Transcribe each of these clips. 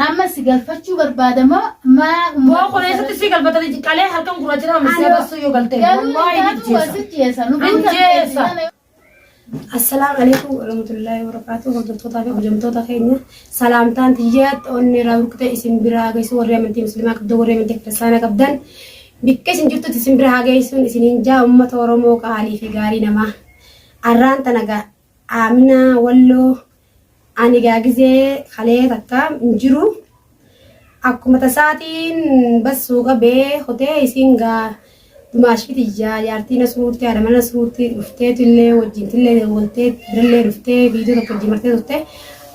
أما سيقال فتشو بربادة ما قولي ستي سيقال بتدي قالي هل كان قراجنا مسيا بس يقال تاني والله السلام عليكم ورحمة الله وبركاته. وجمتوتا في وجمتوتا خيرنا. سلام تانتيجات أني راوكتا اسم براغي سوريا من تيم مسلمة كبدوريا من تيم كريستيانا كبدان. بكيس نجتو اسم براغي سون اسمين جا أمة ورمو كهالي في غاري نما. أران تناغا آمنا ولو أني جاجزة خليه تكا نجرو. أكو متساتين بس سوقا به خوته اسمين دماش في تجار يارتينا صورتي على منا صورتي رفتي اللي وجنت اللي ولتي برلي رفتي فيديو تكجي مرتي رفتي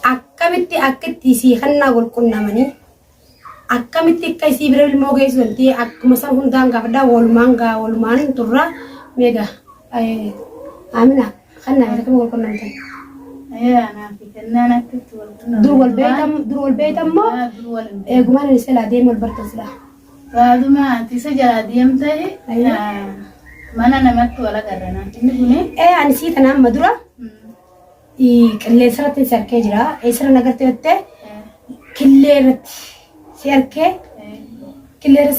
أكملتي أكتي سي خلنا أقول كنا مني أكملتي كيسي برل موجي سنتي أك مثلا هندان قبضة والمان ترى ميجا آمنا خلنا هذا كم أقول كنا مثلا أنا في كنا دور البيت أما جمال السلا ديم البرتسلا بعد ما تسجل ديم تاعي ما أنا نمت ولا قرنا تنقولي أنا نسيت أنا مدرة اللي صارت سيركي جرا إيسر نقدر تبتة كليرت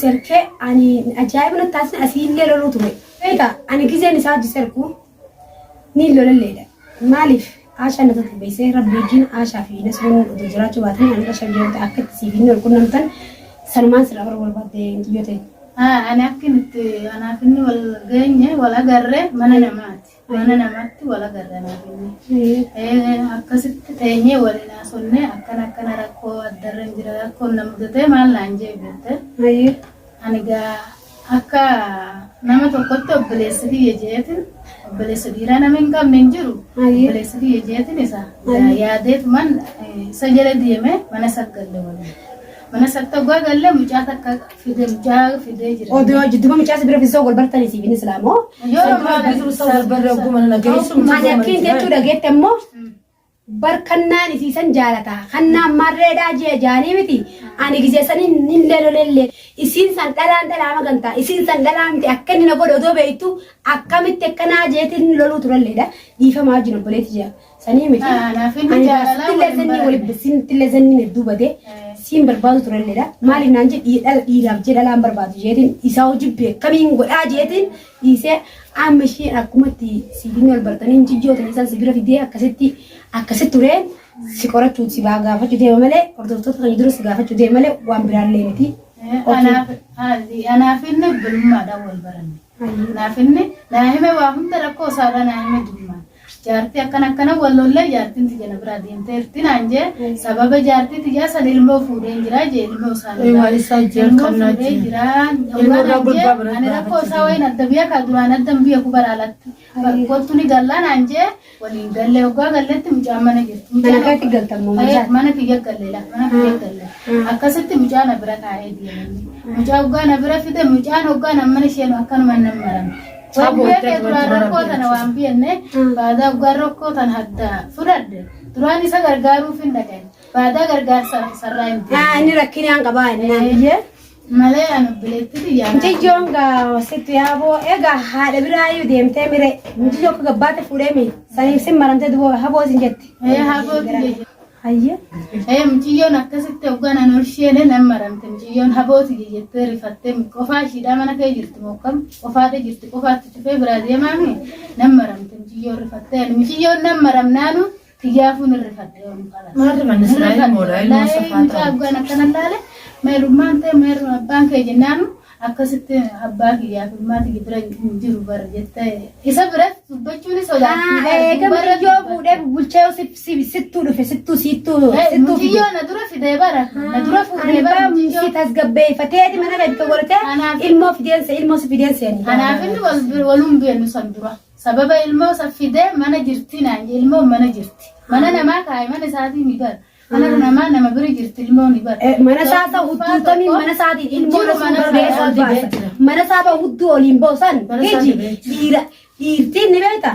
سيركي أني أجايب من التاسن أسيل لي لولو توي إيدا أنا كذا نساعد سيركو نيل لولا ليدا مالف عشان نتطلب بيسي ربي جين عشان في ناس من دجرات وبعدين أنا عشان جيت أكد سيفين ولكن نمتن سلمان سلامر والبعدين تبيته أنا كنت أنا فيني والجيني ولا جرّة ما أنا نمت ولا جرّة أنا فيني أكست تاني ولا ناسوني أكنا ركوا الدرن جرا ركوا نمدته ما لانجي بيته أنا جا أكا نمت وقت بلسدي يجيت رانا من كم ننجرو بلسدي يجيت نسا يادت من سجل ديمه من سجل ولا mana sakta gua galle mucata ka fide jira odo jiduma mucata bira fiso gol bartani si bin islamo yo ma bisu so barra guma na gaisu mana kin tetu da getemmo barkanna ni sisan jalata khanna marreda je jani miti ani gije sanin nillelo lelle isin san dalan dalama ganta isin san dalam ti akkani na godo do beitu akkamit ekkana jetin lolu turalleda ifa majino boleti ja sani miti ana finni jalala tille zanni wal bisin tille zanni ne dubade sim barbadu turalleda mali nanje idab je dalam barbadu jetin isaw jibbe kamin goda jetin ise amshi akumati sidinol bartanin jijjo tan isan sigira fide akkasitti tureen si qorachuu si gaafachuu deema malee hordoftoota kan jiru si gaafachuu deema malee waan biraallee miti. Anaaf inni bilummaadhaan wal baranne. Naaf inni naa hime waa hunda rakkoo isaadhaa naa hime dubmaan. Jaartii akkana wallollee jaartiin tijana biraa deemtee irti naan jee sababa jaartii tijaa san ilmoo fuudhee jira jee ilmoo isaanii. Ilmoo fuudhee jira. Ani rakkoo isaa wayin adda biyya kaa duraan addan biyya kubara alatti. Kottu ni gallaa naan jee waliin gallee hoggaa galleetti mucaan mana jirti. Mana katti galtammoo mucaan. Mana kiyya galleela mana kiyya gallee. Akkasitti mucaan na bira kaa'ee deemanii. Mucaa hoggaa na bira fide mucaan hoggaa namman isheen akkanuma nan marame. Wabbiya ke duraan rakkoo tana waan biyyanne baadaa hoggaan rakkoo tana hadda fudhadde. Duraan isa gargaaruuf hin dhaqeen. Baadaa gargaarsa sarraa hin ta'e. Inni rakkinaan qabaa inni naan biyyee. Malee ani bileetti biyyaa. Mujijjoon wasitti yaaboo egaa haadha biraayyuu deemtee mire mujijjoo akka gabbaate fuudhee mi saniif sin maramtee duboo haboo sin jetti. Habooti. Hayya. Mujijjoon akkasitti hoggaan ani olsheene nan maramte mujijjoon habooti jettee rifattee qofaa ishiidhaa mana kee jirti mokkam qofaate jirti qofaatti cufee biraa deemaami nan maramte mujijjoon rifattee mujijjoon nan maramnaanu tiyyaafuun rifattee oon qala. Maarri manni Israa'el mooraa ilmoo safaata. Hoggaan akkana laale meerummaan ta'e meeru abbaan kee jennaanu akkasitti abbaa kiyyaaf ilmaati bira jiru bara jettee isa biratti dubbachuun sodaatti. Mujijjoo fuudhee bulchee sittuu dhufe sittuu. Mujiyyoo na dura fidee bara. Na dura fuudhee bara mujiyyoo. Sitas gabbeeffatee mana gadi godhatee ilmoo fideensa. Anaaf inni waluun beenu san dura. Sababa ilmoo san fidee mana jirti naan ilmoo mana jirti. Mana namaa kaa'e mana isaatii ni gara. Nama bira jirti ilmoo ni bara. Mana saasa hudduutamii mana saatiin ilmoo mana saaba hudduu oliin boosan hiji dhiirtiin ni beekta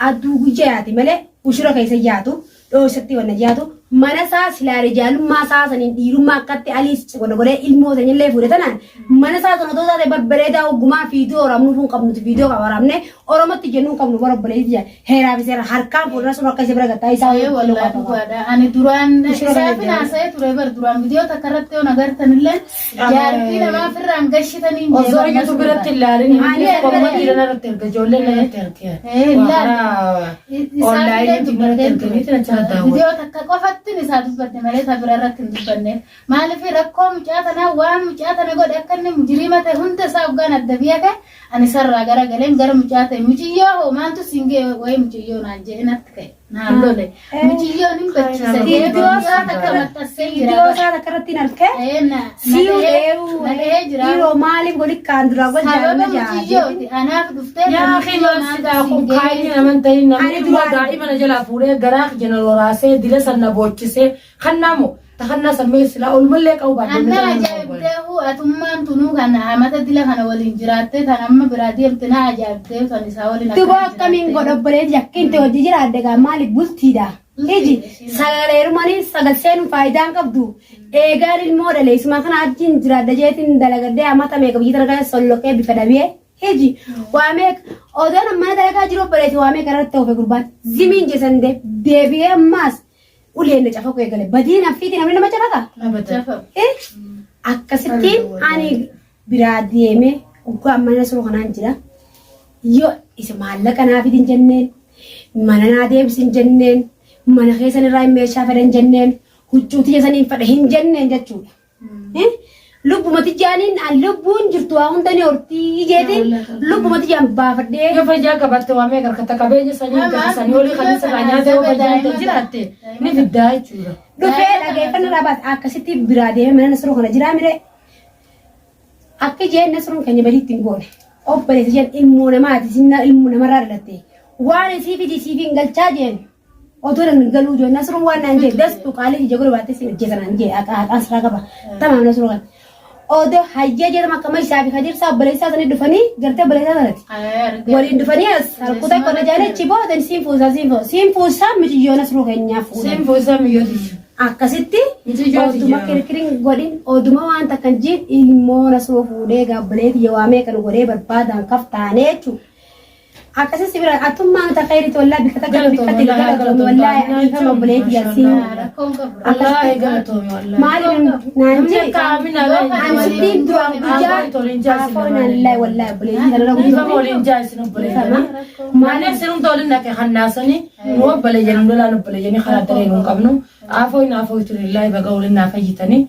adduu guyyaa yaati malee ushura keessa yaatu dhoosatti wanna yaatu mana isaa silaa rijaalummaa isaa saniin dhiirummaa akkatti aliis godhee ilmoo sanyillee fuudhe tanaan mana isaa sana otoo taate babbareedaa ogummaa fiidoo oramnuuf hin qabnuti fiidoo qaba oramne oromotti jennuun qabnu bara obboleetti jira heeraa fi seera harkaan fuudhana sun akka isa bira gattaa isaa wallahi dhugaadha ani duraan isaa finaasee ture bar duraan viidiyoo takka irratti yoo nagartanillee jaartii namaa firraan gashitanii osoo iyyuu biratti ilaalin inni qorma dhiirana irratti erga ijoolleen irratti ergee viidiyoo takka qofattin isaa dubbatte malee isa bira irratti hin dubbanne maaliif rakkoo mucaa tanaa waan mucaa tana godhe akka inni mujriima ta'e hunda isaa hoggaan adda biyya ka'e ani sarraa gara galeen gara mucaa ta'e muciyyoo hoo maantu singee wayii muciyyoo naan jedhe natti ka'e naan lole muciyyoon hin bachiisa viidiyoo isaa takka maxxansee jira viidiyoo isaa takka irratti hin halkee siiyuu dheeruu dhiiroo maaliif godhi kaan duraa gol jaalala muciyyooti anaaf dhuftee yaa khimaa kun kaayni naman ta'in namni duraa daa'ima na jalaa fuudhee garaa jala waraasee dila sanna boochisee kannaamu tahanna sammee sila olmallee qabu baaduu anna ajaa'ibdee atummaan tunuu kana amata dila kana waliin jiraattee tan amma biraa deemte na ajaa'ibdee tan isaa waliin duboo akkamiin godhobbolee jakkinte hojii jiraadde gaa maaliif bultiidha iji sagaleerumanii sagal seenuun faayidaan qabdu eegaan ilmoo dhaleessuma kana achiin jiraadda jeetiin dalagadee amata meeqa biyyi targaa solloqee bifa dhabee iji waameek odoon mana dalagaa jiru obboleeti waameek irratti ofe gurbaan zimiin jesan deebi'ee ammaas uleen cafa ko eegale badina fiti namni nama cafaka akkasittiin ani biraa deeme ugaa mana suru kanaan jira yoo isa maallaqa naaf hin jenneen mana naa deebisin jenneen mana keessan irraa meeshaa fedhan jenneen huccuuti jasaniin fedha hin jenneen jechuudha lubbumati jaaniin an lubbuun jirtu waa hundanii hortii jeetiin lubbumati jaan baafadhee yoo fayyaa qabatte waa meeqa harkata qabeenya sanii gaasanii olii kan isa nyaata yoo fayyaa jiraatte ni fiddaa jechuudha. Dhufee dhageeffannaa dhaabaas akkasitti biraa deemee mana nasruu kana jiraa mire akka jeen nasruun keenya badiitti hin goone obboleessa jeen ilmoo namaati sinna ilmoo namarraa dhalatte waan isii fidi isii hin galchaa jeen otoo nan galuu joon nasruun waan naan jee dastu qaalii ija godhe baattee sin hojjetanaan jee asraa qaba tamaam nasruu kana. Odo hayya jedhama akkama isaa fi kadirsaa obboleessaa sanii dhufanii gartee obboleessaa sanatti waliin dhufanii as harkuuta qonna jaalachi boodan siin fuusaa miciyyoon asruu keenyaaf fuudhan. Siin fuusaa miyyooti. Akkasitti oduma kirkiriin godhin oduma waan takkan jiin ilmoo asruu fuudhee gaabboleeti yawaamee kan godhee barbaadan kaftaanee jechuudha. Akkasitti bira atummaan takayritti wallaa bikka takka bikkatti galatoomii wallaa ifama obboleetti yaasiin. Allah galatoomii wallaa. Maaliin naan jedhi ansitti duraan guyyaa afoon allaa wallaa obboleetti kanarra ifama waliin jaasin obboleetti. Maaliif sinum toolin naqe hannaasanii nu obboleeyyan lolaan obboleeyyan karaa daree nu qabnu afoo turillaa baga waliin naa fayyitanii.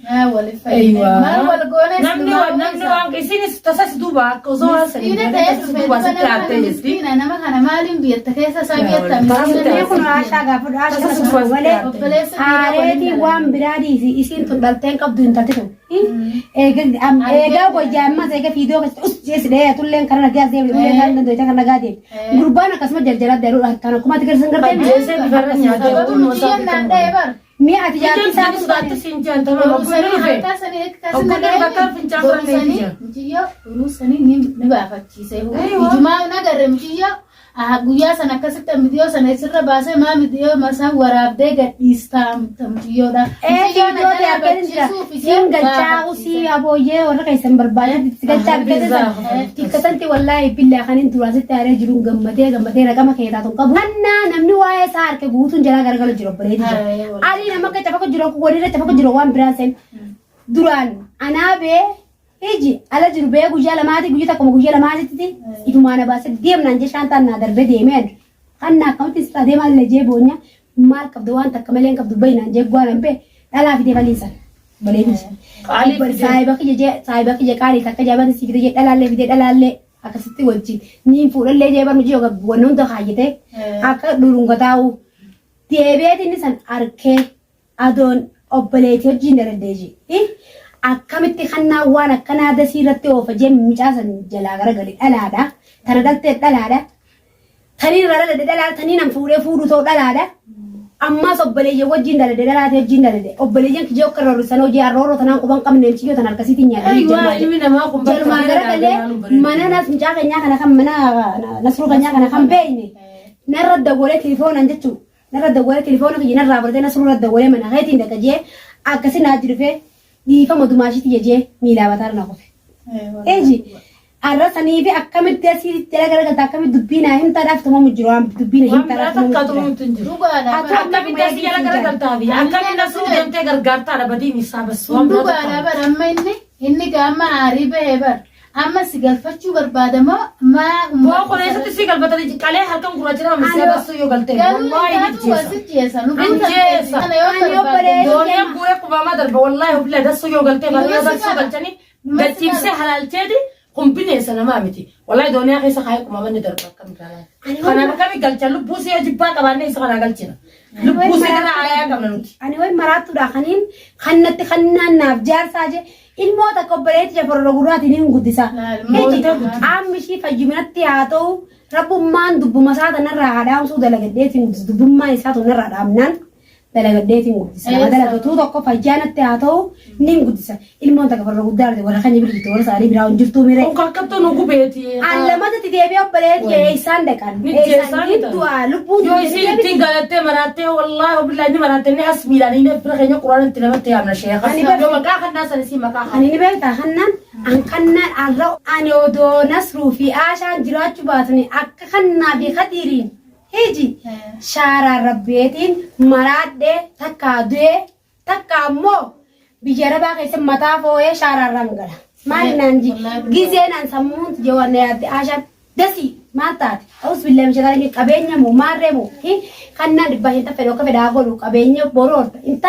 Namni waan isinis tasas duuba akka osoo waan sanii tasas duuba sitti laattee jirti. nama kana maaliin biyyatti keessa isaa biyyatti kun raashaa gaafa raashaa malee haareetii waan biraadhiisi isiin tun dhalteen qabdu hin taate tun eegaa wayyaa ammas eegaa fiidoo keessatti us jeesidhee tulleen kana nagaa deebi tulleen kana dandeecha kana nagaa deebi gurbaan akkasuma jarjaraa deeruudha kan akkuma ati garsan gartee jeesee bifarra nyaatee mi'a ati jaartii isaa tusaatti siin jaantama oggollee dhufe ni baafachiise ijumaa nagarre muciyyoo guyyaa sana akkasitti midiyoo sana isirra baasee maa midiyoo masaa waraabdee gadhiistaa muciyyoodha. Fiidoo deebiin jira siin galchaa usii abooyyee warra keessan barbaadan itti galchaa tikkatanti wallaahi billaa kaniin duraasitti aaree jiruun gammadee raqama keessaa tun qabu. Hannaa namni waa'ee isaa harka guutuun jalaa garagalu jira obboleetti jira. Adii nama akka cafa jiru waliirra cafa jiru waan biraan seen duraan anaabee. Iji ala jiru bee guyyaa lamaati guyyaa tokko guyyaa lamaatitti itumaan baasee deemnaan jee shantaan naa darbee deemeen kan naa akkamitti sitaa deemaa illee jee boonya maal qabdu waan takka malee hin qabdu bayinaan jee gwaalan bee dhalaa fidee baliisan baleetis. Saayiba kiyya qaalii takka jaabaan si fidee jee dhalaallee fidee dhalaallee akkasitti wajjin niin fuudhallee jee barnu jee wanna hunda kaayyatee akka dhurungataa'u deebi'eetiin san arkee adoon obboleetii wajjin darandee akkamitti kannaa waan akkanaa dasii irratti oofa jee micaasan jalaa garagalee dhalaadha. Tana galtee dhalaadha. Tanii irraa dhalade dhalaadha. Tanii nam fuudhee fuudhu ta'u dhalaadha. Ammaas obboleeyyan wajjin dalade dhalaatee wajjin dalade. Obboleeyyan kijee akka rorrisan hojii arrooroo tanaan quban qabne ciyyoo tan harkasiitiin nyaatanii ilmi namaa kun jalmaa garagalee mana nas micaa keenyaa kana kan mana nasruu keenyaa kana kan beeyne narra dagolee tilifoonan jechuudha. نرد الدوالة تليفونك يجينا رابرتنا سنو رد الدوالة من أخيتي إنك جي أكسي ناجر فيه دي فما دماشي تيجي ميلا بتار نقف إيجي الرسني في أكمل تأسيس تلاقي رجال تأكمل دبينا هم تعرف تمام مجرام دبينا هم تعرف تمام مجرام أكمل تأسيس يلا رجال تابي أكمل نسوا يوم تيجر قارتا على بدي نساب السوام دوبا أنا بر أما إني كأما عاربة بر أما سيجال فتشو بربادة ما هو خلاص تسيجال بتدي كله هالكم كراجنا مسيا بس يو قلته والله نجيسا نجيسا دنيا بورة كوما درب والله هو بلا دس يو قلته بلا دس يو قلتني بتجيب سه حلال تدي قنبلة سنة ما متي والله دنيا خيسا خايف كوما من درب كم كلام خنا بكمي قلتش لبوسي أجيبها كمان نيسا خنا قلتشنا لبوسي أنا عيا كمان نوتي أنا وين مرات تراخنين خنا نافجار ساجي الموت كبرت جبر رغورات نين قدسا عم مشي فجمنات تياتو رب مان دب مساعد نرى عدام سود لقديتين قدس دب ما يساعد نرى عدامنا لقديتين قدسا هذا لقطو دقة فجانات تياتو نين قدسا الموت كبر رغودار ولا خني بريتو ولا ساري براون جفتو ميري وكاكتو نوكو بيتي على ما تتديبي أبريت يا إنسان دكان إنسان يدوا لبون يوسي تيجالته مراتة والله وبالله إني مراتة إني أسميلاني نبرة خنيا قرآن تلاوة يا من الشيخ يوم كأخذ ناس نسي مكان أنا نبي تهنن أن كنا على أن يودو نسرو في عشان جرات باتني أكخنا بخديرين هيجي شارع ربيتين مراد تكامو بيجربا كيس متافوه شارع رنجلا ما ننجي جيزين أن سمون جوانيات عشان دسي ما تات أوس بالله مش هذا كابينيا مو مارمو هي خلنا نبغى أنت فلوك في داخلو كابينيا بورور أنت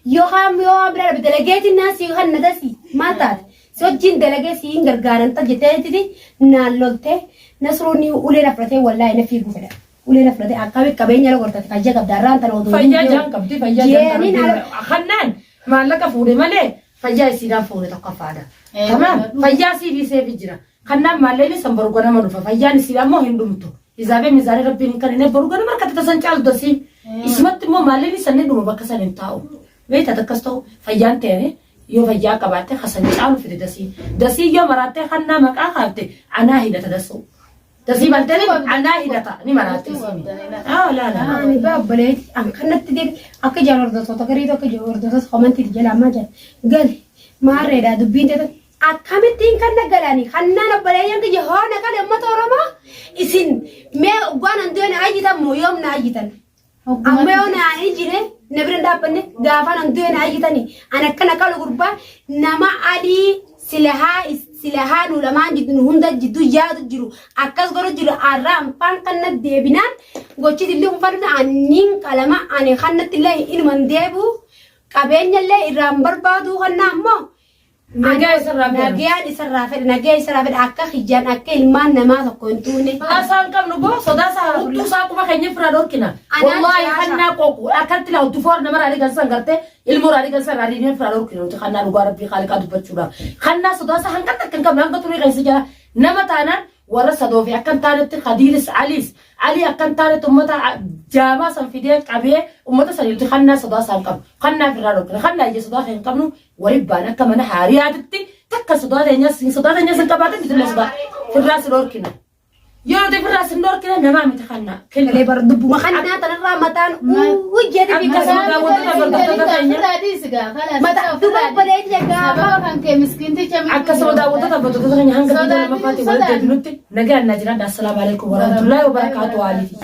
يوم بلا بدلجات الناس يوم ندسي ما تات سوتشين دلجة سين غرغار أنت جتة تدي نالولته نسروني أولي نفرته والله إنه في بوفلا أولي نفرته أكابي كابينيا لو قرطت فجأة كبداران تنو دو فجأة جان كبدي فجأة جان خنان ما لك فوري ماله فجأة سيران فوري تقفادا تمام فجأة سيري سيفجرا خنان مالني سنبرغنا منوفا فجأة سيران مو هندومتو إذا بمزاري ربي نكرني برغنا مركز تسنجال دسي اسمت مو مالني سنة دوما بكسر انتاو وين تتكستو فجأة تاني يو فجأة كباتة خسني عارف في دسي يوم مراتة خنا مكان خابته أنا هيدا تدسو دسي بنتلي أنا هيدا تا ني مراتة لا أنا باب بليت أم كنت تدير أكجار دسو تكريتو أكجار دسو خمان تيجي لا ما جال قال ما ريدا دبين تد أكمل تين كنا قالني خنا نبلايان كي جهان كان يوم تورما إسين ما قانا ندون عايزة مو يوم نعايزة أما يوم نعايزة نبرن دابني غافان ندون عايزة أنا كنا كلو غربا نما علي سلها نولمان جدو هندا جدو ياد جرو أكاس غرو جرو أرام فان كنا ديبنان غوشي دلهم فان أنين كلامه أنا خنا تلاقي إن من ديبو كابين يلا إرام بربادو خنا مو نجاي سرافة نجاي سرافة أكا خيجان أكا إلمان نما تكونتوني أصلاً كم نبوا صداسة وتوساكو ما خيني فرادور كنا والله خنا كوكو أكلت له تفور نمر على جالسان قرته المور على جالسان عارفين فرادور كنا وتخنا نبوا ربي خالق أدو بتشورا خنا صداسة هنكت كن كم نعم بتوري غير سجلا نما تانا ورا صدوفي أكن تانت خديلس علي أكن تانت أمتا جامع سنفيديا كابيه أمتا سنيل تخنا صداسة هنكم خنا فرادور كنا خنا يجي صداسة هنكمنو وريبانا كمان حاري عادتي تك صداسة هنيا سنكباتن مثل صداسة فراس لوركنا يوم ده فراس لوركنا نما متخنا كل اللي برضو ما خنا تنرى متان وجدي في كذا ما تبغى بدأت يا أكسر داوود تبغى هنگا السلام عليكم ورحمة الله وبركاته عليكم